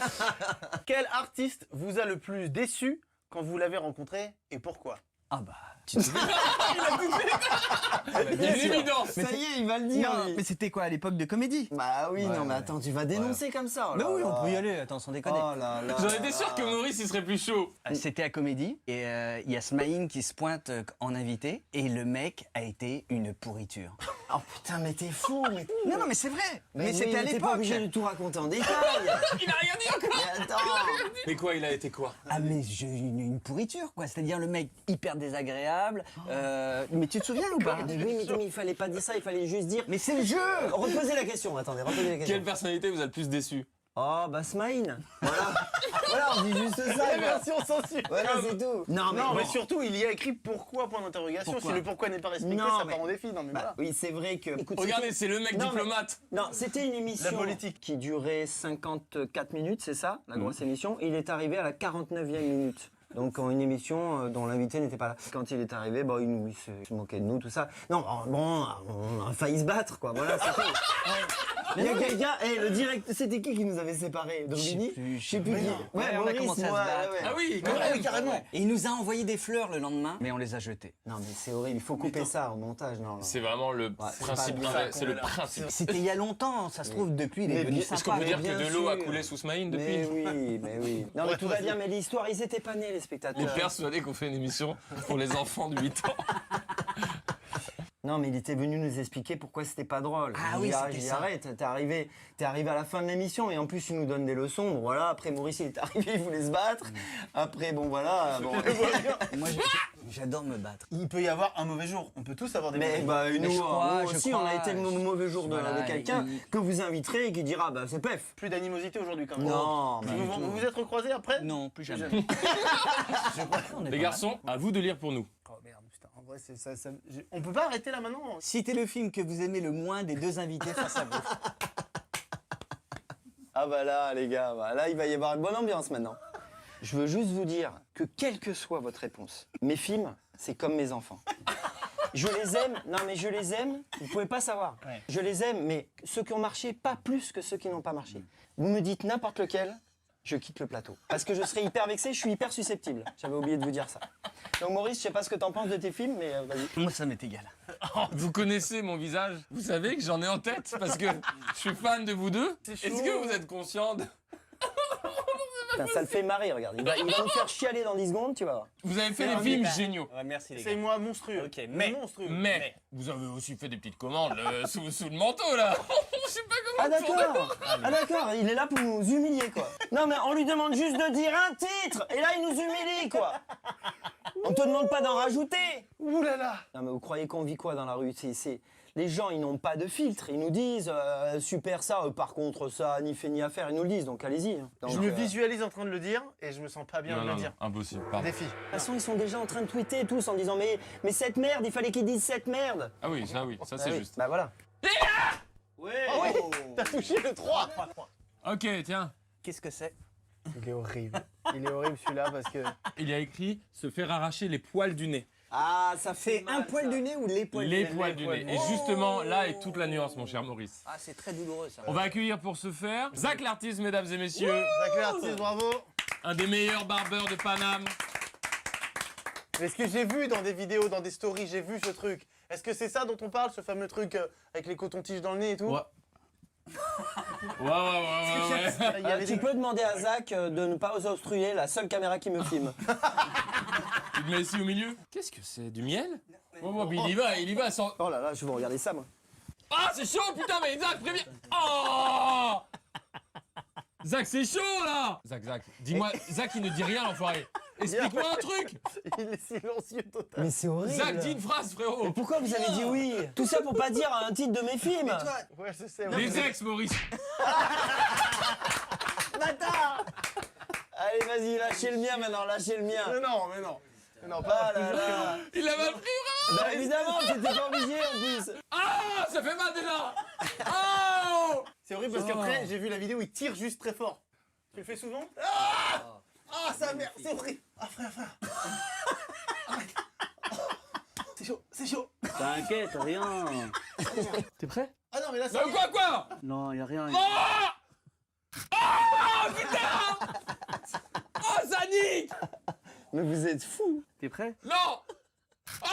quel artiste vous a le plus déçu quand vous l'avez rencontré et pourquoi? Ah bah... Il y a une évidence. Ça y est, il va le dire. Non, mais c'était quoi à l'époque de comédie? Bah oui, non mais attends, tu vas dénoncer comme ça. Bah oui, on peut y aller, attends, sans déconner. Oh là là. J'en étais sûr que Maurice, il serait plus chaud. C'était à comédie et il y a Smaïn qui se pointe en invité et le mec a été une pourriture. Oh putain, mais t'es fou. Mais... Non, mais c'est vrai. Mais oui, c'était à t'es pas l'époque. obligé de tout raconter en détail. Il a rien dit encore. Mais attends. Mais quoi, il a été quoi? Ah mais une pourriture quoi, c'est-à-dire le mec hyper désagréable. Mais tu te souviens ou pas? Oui, mais il fallait pas dire ça, il fallait juste dire. Mais c'est le jeu. Reposez la question, attendez, reposez la question. Quelle personnalité vous a le plus déçu? Oh bah Smaïn. Voilà. Voilà, on dit juste ça. La version censure. Voilà, c'est tout. Non, mais surtout, il y a écrit pourquoi, point d'interrogation. Si le pourquoi n'est pas respecté, Non, ça mais- part en défi. Non, mais voilà. Oui, c'est vrai que... Écoute, Regardez, c'est le mec Non, diplomate. Non, c'était une émission La politique. qui durait 54 minutes, c'est ça, la grosse émission. Il est arrivé à la 49e minute. Donc une émission dont l'invité n'était pas là. Quand il est arrivé, bah, il se moquait de nous, tout ça. Non, bon, on a failli se battre, quoi. Voilà, c'est tout. Il y a quelqu'un, le direct, c'était qui nous avait séparés? Dominique? Je sais plus qui. Ouais, on a Maurice, commencé à se moi, battre. ouais. Ah oui, Ouais, carrément. Et il nous a envoyé des fleurs le lendemain, mais on les a jetées. Non, mais c'est horrible, il faut couper ça au montage. Non, C'est vraiment le principe. C'est le principe. C'était il y a longtemps, ça se trouve depuis il est devenu Est-ce qu'on sympa. peut dire bien que de l'eau a sûr. coulé sous Smaïn depuis? Mais oui. Non, mais tout va bien, mais l'histoire, ils étaient pas nés, les Il est spectateurs. persuadé qu'on fait une émission pour les enfants de 8 ans. Non, mais il était venu nous expliquer pourquoi c'était pas drôle. Ah Je oui, dis, c'était je dis, ça. arrête, t'es arrivé à la fin de l'émission et en plus tu nous donnes des leçons. Bon voilà, après Maurice il est arrivé, il voulait se battre. Après bon voilà. Bon. Moi j'adore me battre. Il peut y avoir un mauvais jour. On peut tous avoir des mauvais Mais jours. bah nous, je crois, nous je aussi crois, on a été le mauvais jour de voilà, quelqu'un que vous inviterez et qui dira bah c'est pef. Plus d'animosité aujourd'hui quand même. Non, bah, Vous vous êtes recroisés après? Non, plus jamais. Les garçons, à vous de lire pour nous. Oh merde, putain. En vrai, c'est ça. On peut pas arrêter là maintenant? Citez le film que vous aimez le moins des deux invités face à vous. Ah bah là les gars, bah, là il va y avoir une bonne ambiance maintenant. Je veux juste vous dire que quelle que soit votre réponse, mes films, c'est comme mes enfants. Je les aime, non mais je les aime, vous pouvez pas savoir. Ouais. Je les aime, mais ceux qui ont marché, pas plus que ceux qui n'ont pas marché. Vous me dites n'importe lequel, je quitte le plateau. Parce que je serais hyper vexé, je suis hyper susceptible. J'avais oublié de vous dire ça. Donc Maurice, je sais pas ce que t'en penses de tes films, mais vas-y. Moi ça m'est égal. Vous connaissez mon visage? Vous savez que j'en ai en tête parce que je suis fan de vous deux. Est-ce que vous êtes conscient de... Putain, ça le fait marrer, regarde. Il va nous faire chialer dans 10 secondes, tu vas voir. Vous avez fait des films géniaux. Ouais, merci les C'est moi monstrueux. Ok, mais monstrueux. Mais vous avez aussi fait des petites commandes sous le manteau là. Je sais pas comment. Ah d'accord. Ah d'accord, il est là pour nous humilier quoi. Non mais on lui demande juste de dire un titre et là il nous humilie quoi. On te demande pas d'en rajouter. Ouh là là. Non mais vous croyez qu'on vit quoi dans la rue? C'est Les gens, ils n'ont pas de filtre. Ils nous disent super ça, par contre ça, ni fait ni à faire. Ils nous le disent, donc allez-y. Donc, je me visualise en train de le dire et je me sens pas bien de le dire. Impossible. Pardon. Défi. De toute façon, ils sont déjà en train de tweeter tous en disant mais cette merde, il fallait qu'ils disent cette merde. Ah oui, ça c'est juste. Bah voilà. Ouais. Oh oui, t'as touché le 3. Ok, tiens. Qu'est-ce que c'est? Il est horrible. Il est horrible celui-là parce que... Il y a écrit se faire arracher les poils du nez. Ah, ça fait un poil du nez ou les poils du nez? Les poils du nez. Et justement, là est toute la nuance, mon cher Maurice. Ah, c'est très douloureux ça. On va accueillir pour ce faire Zach l'artiste, mesdames et messieurs. Zach l'artiste, bravo. Un des meilleurs barbeurs de Paname. Mais ce que j'ai vu dans des vidéos, dans des stories, j'ai vu ce truc. Est-ce que c'est ça dont on parle, ce fameux truc avec les cotons-tiges dans le nez et tout? Ouais. Ouais. Tu peux demander à Zach de ne pas obstruer la seule caméra qui me filme. Tu te mets ici au milieu. Qu'est-ce que c'est? Du miel? Oh, il y va sans... Oh là là, je vais regarder ça moi. Ah, c'est chaud, putain, mais Zach, préviens. Oh Zach, c'est chaud, là. Zach, dis-moi, Zach, il ne dit rien, l'enfoiré. Explique-moi un truc. Il est silencieux total. Mais c'est horrible. Zach, dis une phrase, frérot. Mais pourquoi vous avez dit oui? Tout ça pour pas dire un titre de mes films. Ouais, je sais. Les ex, Maurice. Bâtard. Allez, vas-y, lâchez le mien maintenant, lâchez le mien. Mais non. Mais non, pas là. Il a mal pris, vraiment. Bah évidemment, t'étais pas obligé en plus. Ah, ça fait mal déjà. Oh. C'est horrible parce qu'après, j'ai vu la vidéo, il tire juste très fort. Tu le fais souvent? Ah, ça merde, c'est horrible. Ah, frère. Arrête. C'est chaud. T'inquiète, rien. T'es prêt? Ah non, mais là, ça. Quoi? Non, y a rien. Oh putain. Oh, ça nique. Mais vous êtes fous. T'es prêt? Non. Oh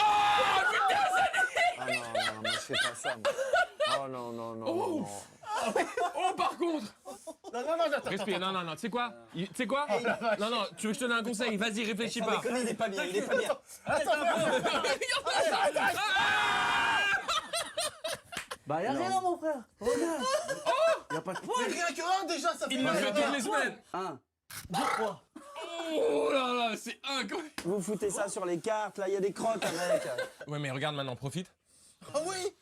putain, ça nique. Ah non, moi je fais pas ça. Moi. Oh non. Oh, par contre. Non, attends. Respire, non, tu sais quoi? Non, tu veux que je te donne un conseil? Vas-y, réfléchis pas. Il est pas bien. Attends. Bah y'a rien mon frère. Regarde. Y'a pas de Mais rien que un déjà, ça fait Il me fait toutes les semaines. 1, 2, 3. Oh là là, c'est incroyable. Vous foutez ça sur les cartes, là, il y a des crottes avec. Ouais, mais regarde maintenant, profite. Ah oui.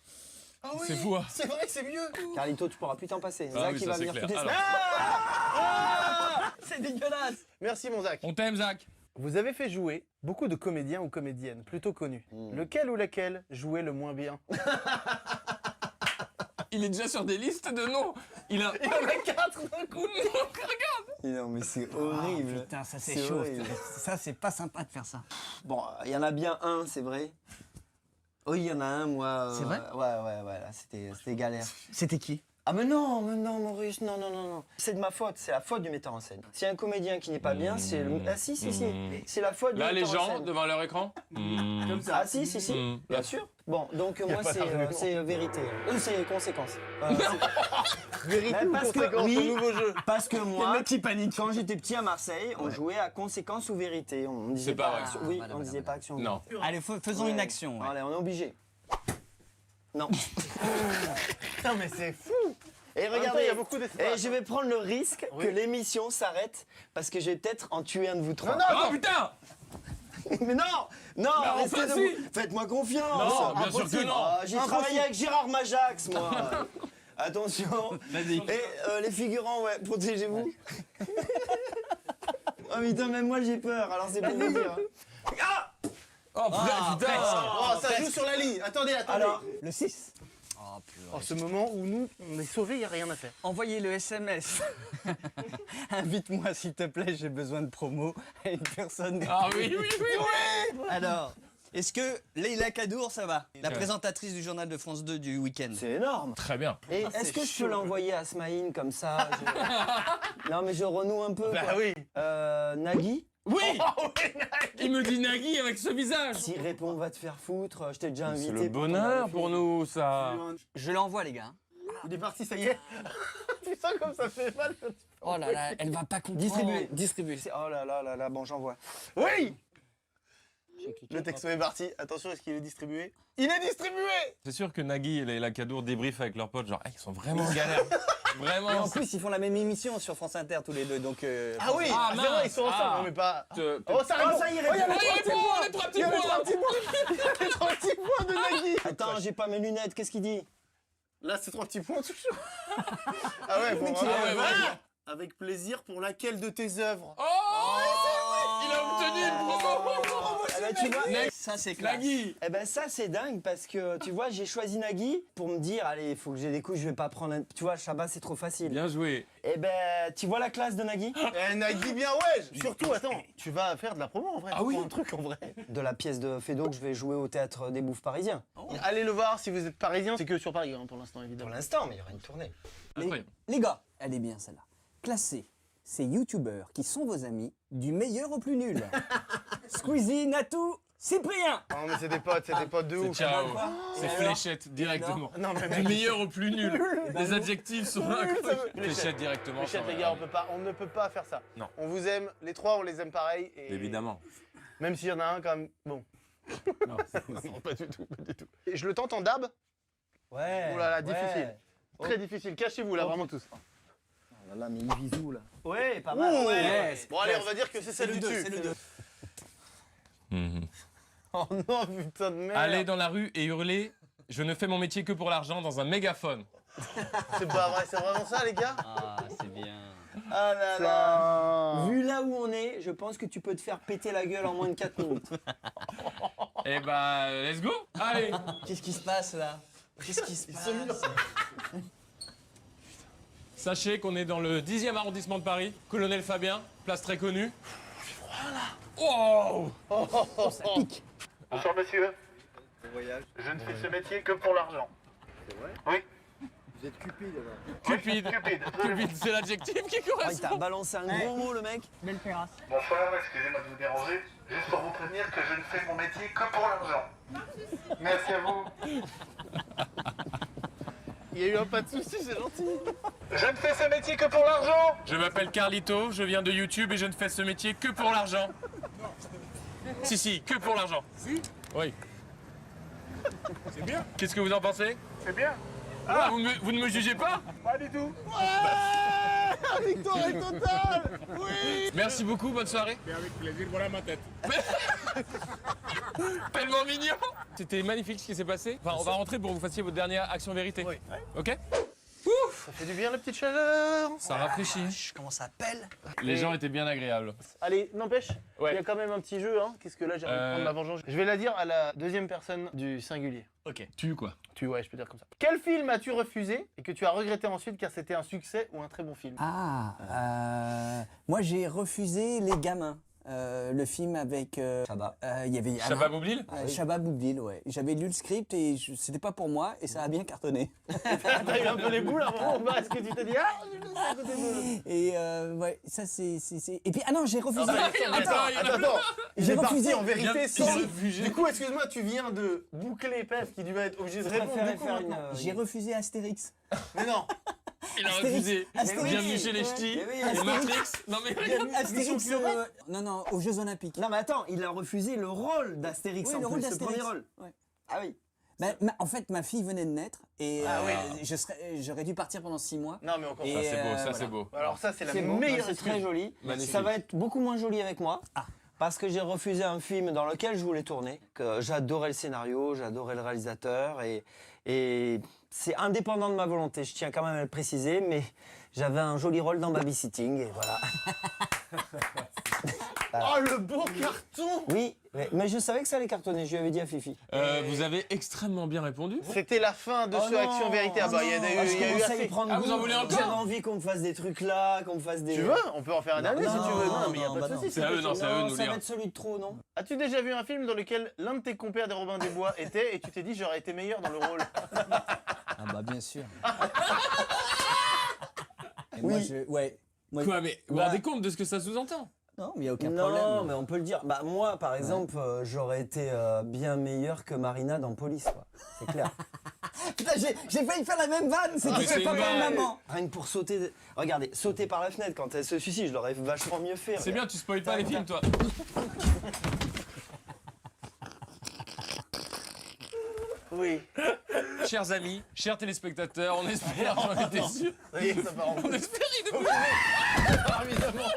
C'est fou, hein. C'est vrai que c'est mieux. Carlito, tu pourras plus t'en passer. Ah Zach, oui, il ça, va c'est venir clair. toutes les Alors. semaines. C'est dégueulasse. Merci mon Zach. On t'aime, Zach. Vous avez fait jouer beaucoup de comédiens ou comédiennes plutôt connus. Lequel ou laquelle jouait le moins bien? Il est déjà sur des listes de noms. Il en a 4 d'un coup. Regarde. Non mais c'est horrible. Putain, ça c'est chaud. horrible. Ça c'est pas sympa de faire ça. Bon, il y en a bien un, c'est vrai. Oui, il y en a un, moi. C'est vrai? Ouais, là, c'était galère. C'était qui? Ah mais non, Maurice, non. C'est de ma faute, c'est la faute du metteur en scène. Si un comédien qui n'est pas bien, c'est le... Ah si, c'est la faute du Là, les metteur en gens scène. devant leur écran. Comme ça. Ah si, bien sûr. Bon, donc moi c'est vérité. C'est conséquence. Vérité ou parce conséquence, que, le nouveau jeu. Parce que moi, le mec qui panique. quand j'étais petit à Marseille, on jouait à conséquence ou vérité. On disait C'est pas pas vrai. action. Oui, on disait pas action. ou Non. vérité. Allez, faisons une action. Ouais. Allez, on est obligé. Non. Putain, mais c'est fou. Et En même temps, regardez, il y a beaucoup d'espace. et je vais prendre le risque que l'émission s'arrête parce que je vais peut-être en tuer un de vous trois. Oh putain. Mais non, restez enfin, debout. Faites-moi confiance. Non, bien sûr que non. J'ai travaillé avec Gérard Majax, moi. Attention. Et les figurants, ouais, protégez-vous. Oh putain, même moi j'ai peur, alors c'est pour vous dire. Oh putain. Oh, ça joue sur la ligne. Attendez. Alors, Le 6. En ce moment où nous, on est sauvés, il n'y a rien à faire. Envoyez le SMS. Invite-moi s'il te plaît, j'ai besoin de promo à une personne. Ah oui. Alors, est-ce que Leïla Kadour, ça va? La présentatrice du journal de France 2 du week-end. c'est énorme. Très bien. Et est-ce que je peux l'envoyer à Smaïn comme ça Non, mais je renoue un peu. Bah quoi. oui. Nagui. Oui. Il me dit Nagui avec ce visage. S'il répond, va te faire foutre, je t'ai déjà invité. C'est le bonheur pour nous, ça. Je l'envoie, les gars. Il est parti, ça y est. Tu sens comme ça fait mal. Oh là là, elle va pas comprendre. Distribuer. Oh là, bon, j'envoie. Oui. Le texto est parti. Attention, est-ce qu'il est distribué? Il est distribué. C'est sûr que Nagui et Leïla Kadour débriefent avec leurs potes, genre, ils sont vraiment en galère. Vraiment. Et en plus, ils font la même émission sur France Inter tous les deux, donc. Ah oui, Ah, c'est vrai, mince. ils sont ensemble, Ah. mais pas. Oh, ça Oh, répond. ça y est, Oh, il y a répond. les trois les trois petits Il y a les points. trois petits points. Les trois petits points de Nagui. Attends, j'ai pas mes lunettes, qu'est-ce qu'il dit? Là, c'est 3 petits points toujours. Ah ouais, bon, Mais qui ah est- ouais, avec plaisir pour laquelle de tes œuvres? Il a obtenu une promo. Eh ben, tu vois, Nagui. ça c'est classe. Nagui. Eh ben ça c'est dingue parce que tu vois, j'ai choisi Nagui pour me dire allez, il faut que j'ai des coups, je vais pas prendre un... Tu vois, Chabat c'est trop facile. Bien joué. Eh ben, tu vois la classe de Nagui? Eh, Nagui, bien, ouais. Surtout, attends, tu vas faire de la promo en vrai. Ah oui. Un truc en vrai. De la pièce de Fédo que je vais jouer au théâtre des Bouffes parisiens. Allez le voir si vous êtes parisien. C'est que sur Paris hein, pour l'instant, évidemment. Pour l'instant, mais il y aura une tournée. Incroyable. Les gars, elle est bien celle-là. Classez ces youtubeurs qui sont vos amis du meilleur au plus nul. Squeezie, Natou, Cyprien. Non, mais c'est des potes de C'est ouf. ciao. quoi C'est Et fléchette directement. Non, mais Du mec, meilleur au plus nul. Les adjectifs sont incroyables. Fléchette. Fléchette directement. Fléchette, les gars, on ne peut pas faire ça. Non. On vous aime, les trois, on les aime pareil. Et Évidemment. même s'il y en a un quand même, bon. Non, Non, pas du tout, pas du tout. Et je le tente en dab. Ouais. Oh là là, difficile. ouais. Très difficile. Cachez-vous là, vraiment tous. Oh là là, mais il visou là. Ouais, pas mal. Ouh, Ouais. Bon, allez, on va dire que c'est celle du dessus. C'est le 2. Oh non, putain de merde. Aller dans la rue et hurler « Je ne fais mon métier que pour l'argent » dans un mégaphone. C'est pas vrai, c'est vraiment ça, les gars? Ah, c'est bien. Ah là là. Vu là où on est, je pense que tu peux te faire péter la gueule en moins de 4 minutes. Eh bah, let's go. Allez. Qu'est-ce qui se passe là? Qu'est-ce qui se passe? Sachez qu'on est dans le 10e arrondissement de Paris. Colonel Fabien, place très connue. Wow. Ça pique. Bonsoir, monsieur. Bon voyage. Je ne fais ce métier que pour l'argent. C'est vrai? Oui. Vous êtes cupide alors. Cupide. Cupide, c'est l'adjectif qui Ah, il t'a correspond. balancé un gros mot le mec. Belle terrasse. Bonsoir, excusez-moi de vous déranger. Juste pour vous prévenir que je ne fais mon métier que pour l'argent. Merci à vous. Il y a eu un pas de soucis, c'est gentil. Je ne fais ce métier que pour l'argent. Je m'appelle Carlito, je viens de YouTube et je ne fais ce métier que pour l'argent. Si, que pour l'argent. Si? Oui. C'est bien. Qu'est-ce que vous en pensez? C'est bien. Ah, vous ne me jugez pas? Pas du tout. Victoire est totale. Oui. Merci beaucoup, bonne soirée. Et avec plaisir, voilà ma tête. Tellement mignon. C'était magnifique ce qui s'est passé. Enfin, on va rentrer pour que vous fassiez votre dernière action vérité. Oui. Ok? Ça fait du bien la petite chaleur. Ça rafraîchit. Comment ça pèle? Les gens étaient bien agréables. Allez, n'empêche, Ouais. il y a quand même un petit jeu, hein. Qu'est-ce que là, j'ai envie de prendre ma vengeance. Je vais la dire à la deuxième personne du singulier. Ok. Tu quoi? Ouais, je peux dire comme ça. Quel film as-tu refusé et que tu as regretté ensuite car c'était un succès ou un très bon film? Moi j'ai refusé Les Gamins. Le film avec Chabat. il y avait Chabat Boublil? Chabat Boublil, ouais. J'avais lu le script et c'était pas pour moi et ça a bien cartonné. T'as eu un peu les boules à un moment, est-ce que tu t'es dit ah, je vais le faire à côté de... Et ouais, ça c'est. Et puis ah non, j'ai refusé. Attends, J'ai refusé en vérité sans... refusé. Du coup, excuse-moi, tu viens de boucler Pef qui lui va être obligé de répondre du coup maintenant. J'ai refusé Astérix. Mais non. Il a Astérix. refusé. Astérix. Bienvenue chez les ch'tis. Mais oui, Et Astérix. Matrix. Non mais regarde. Astérix. Non, aux Jeux Olympiques. Non mais attends, il a refusé le rôle d'Astérix Oui, en le plus, rôle le d'Astérix. premier rôle. Ouais. Ah oui. En fait, ma fille venait de naître et j'aurais dû partir pendant 6 mois. Non mais encore Et, Ça c'est beau, ça voilà. c'est beau. Alors ça c'est la C'est meilleure c'est très joli. Magnifique. Ça va être beaucoup moins joli avec moi. Parce que j'ai refusé un film dans lequel je voulais tourner, que j'adorais le scénario, j'adorais le réalisateur et c'est indépendant de ma volonté, je tiens quand même à le préciser, mais j'avais un joli rôle dans Babysitting et voilà. Oh le beau carton. Oui, mais je savais que ça allait cartonner, je lui avais dit à Fifi. Vous avez extrêmement bien répondu. C'était la fin de ce Action Vérité. Ah bah il y a je eu commence à y assez. prendre Ah, vous en goût. voulez encore? J'avais envie qu'on me fasse des trucs là, qu'on me fasse des... Tu veux? On peut en faire un dernier si tu veux. Non mais il y a pas de bah soucis. C'est à eux, non, c'est à eux de nous ça dire. va être celui de trop, non? As-tu déjà vu un film dans lequel l'un de tes compères des Robins des Bois était et tu t'es dit j'aurais été meilleur dans le rôle? Ah bah bien sûr. Et Oui. Quoi, mais vous vous rendez compte de ce que ça sous-entend? Non, mais il n'y a aucun Non, problème. mais on peut le dire. Bah moi, par exemple, j'aurais été bien meilleur que Marina dans Police, quoi. C'est clair. Putain, j'ai failli faire la même vanne, mais c'était c'est pas une même vanne. maman. Rien que pour sauter... Regardez, sauter par la fenêtre quand elle se suicide, je l'aurais vachement mieux fait. C'est bien, tu spoil pas les films, toi. Oui. chers amis, chers téléspectateurs, on espère, j'en étais sûr. Ça y est, ça part en On espère, il nous évidemment.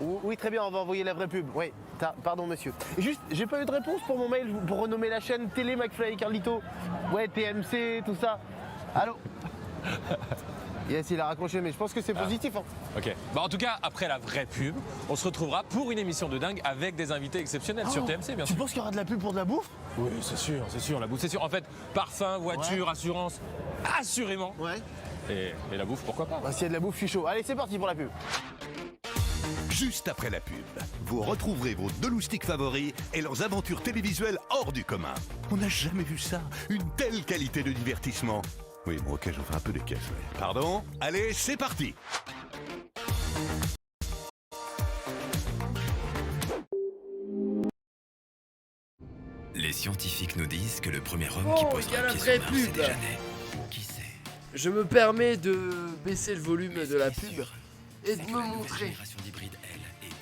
Oui, très bien, on va envoyer la vraie pub. Oui, pardon monsieur. Juste, j'ai pas eu de réponse pour mon mail pour renommer la chaîne Télé McFly et Carlito. Ouais, TMC, tout ça. Allô. Yes, il a raccroché, mais je pense que c'est positif. Hein. Ok. Bah en tout cas, après la vraie pub, on se retrouvera pour une émission de dingue avec des invités exceptionnels sur TMC, bien sûr. Tu penses qu'il y aura de la pub pour de la bouffe? Oui, c'est sûr, la bouffe, c'est sûr. En fait, parfum, voiture, assurance, assurément. Ouais. Et la bouffe, pourquoi pas? Bah, s'il y a de la bouffe, je suis chaud. Allez, c'est parti pour la pub. Juste après la pub, vous retrouverez vos 2 loustiques favoris et leurs aventures télévisuelles hors du commun. On n'a jamais vu ça, une telle qualité de divertissement. Oui, bon, ok, j'en fais un peu des caisses. Ouais. Pardon? Allez, c'est parti! Les scientifiques nous disent que le premier homme qui posera pied sur Mars, c'est déjà né. Qui sait? Je me permets de baisser le volume de la pub et de me montrer.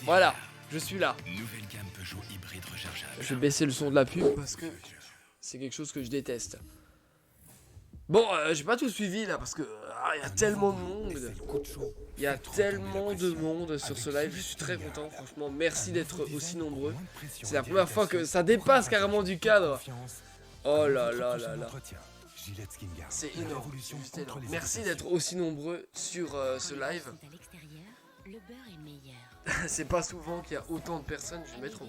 Voilà, je suis là. Nouvelle gamme Peugeot hybride rechargeable. Je vais baisser le son de la pub parce que c'est quelque chose que je déteste. Bon, j'ai pas tout suivi là parce que il y a tellement de monde. Il y a tellement de monde sur ce live. Je suis très content, franchement. Merci d'être aussi nombreux. C'est la première fois que ça dépasse carrément du cadre. Oh là là là là. C'est énorme. Juste énorme. Merci d'être aussi nombreux sur ce live. C'est pas souvent qu'il y a autant de personnes. Je vais mettre en